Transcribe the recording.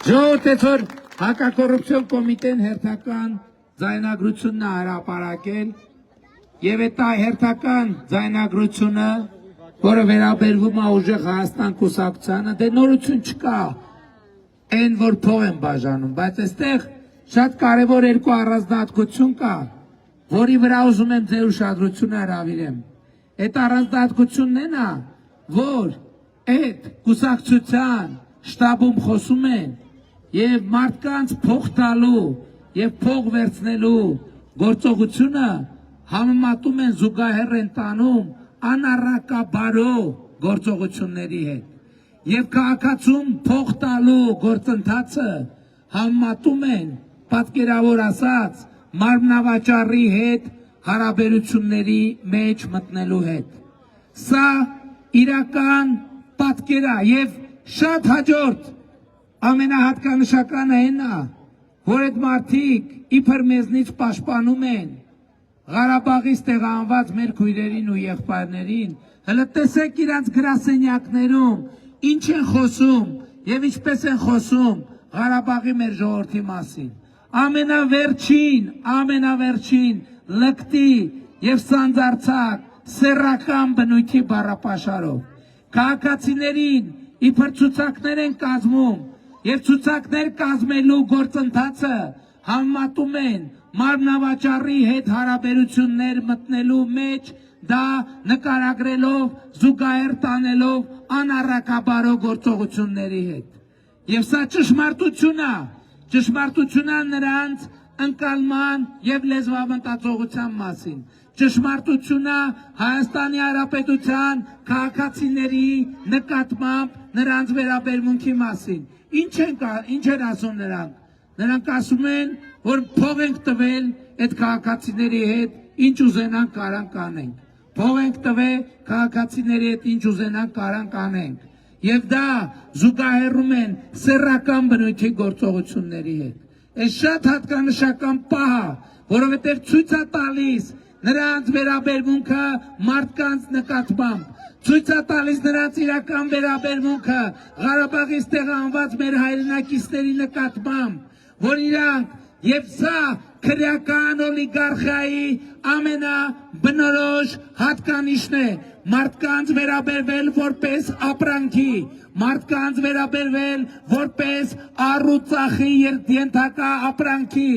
Ժողովրդեցոր հակակոռուպցիոն կոմիտեն հերթական ձայնագրությունն է հրապարակել եւ այդ հերթական ձայնագրությունը, որը վերաբերվում է ուժեղ Հայաստան կուսակցությանը, դե նորություն չկա, այն որ փող են բաժանում, բայց այստեղ շատ կարևոր երկու առանձնահատկություն կա, որի վրա ուզում եմ ձեր ուշադրությունը հրավիրեմ։ Այդ առանձնահատկությունն է նա, որ այդ կուսակցության շտաբում խոսում են եւ մարդկանց փող տալու եւ փող վերցնելու գործողությունը համեմատում են զուգահեռ են տանում անառակաբարո գործողությունների հետ եւ քաղաքացում փող տալու գործընթացը համեմատում են պատկերավոր ասած մարմնավաճառի հետ հարաբերությունների մեջ մտնելու հետ։ Սա իրական պատկեր է եւ շատ հաջորդ ամենահատկանշականը այն է, որ այդ մարդիկ իբր մեզնից պաշտպանում են Ղարաբաղից տեղահանված մեր քույրերին ու եղբայրներին, հələ տեսեք իրանց գրասենյակներում ինչ են խոսում եւ ինչպես են խոսում Ղարաբաղի մեր ժողովրդի մասին։ Ամենավերջին լկտի եւ սանձարցակ սեռական բնույթի բառապաշարով քաղաքացիներին իբր ցուցակներ են կազմում եւ ցուցակներ կազմելու գործընթացը համեմատում են մարմնավաճառի հետ հարաբերություններ մտնելու մեջ, դա նկարագրելով, զուգահեռ տանելով անառակաբարո գործողությունների հետ։ Եվ սա ճշմարտություն է նրանց ընկալման եւ լեզվամտածողության մասին, ճշմարտություն է Հայաստանի Հանրապետության քաղաքացիների նկատմամբ նրանց վերաբերմունքի մասին։ Ինչ են ասում նրանք։ Նրանք ասում են, որ փող ենք տվել այդ քաղաքացիների հետ, ինչ ուզենանք կարանք անենք։ Փող ենք տվել քաղաքացիների հետ, ինչ ուզենանք կարանք անենք։ Եվ դա զուգահեռում են սեռական բնույթի գործողությունների հետ։ Այս շատ հատկանշական պահ է, որովհետև ցույց է տալիս նրանց վերաբերմունքը մարդկանց նկատմամբ, ցույց է տալիս նրանց իրական վերաբերմունքը Ղարաբաղից տեղահանված մեր հայրենակիցների նկատմամբ, որ իրանք եւ սա քրեական օլիգարխիայի ամենաբնորոշ հատկանիշն է, մարդկանց վերաբերվել որպես ապրանքի, մարդկանց վերաբերվել որպես առուծախի ենթակա ապրանքի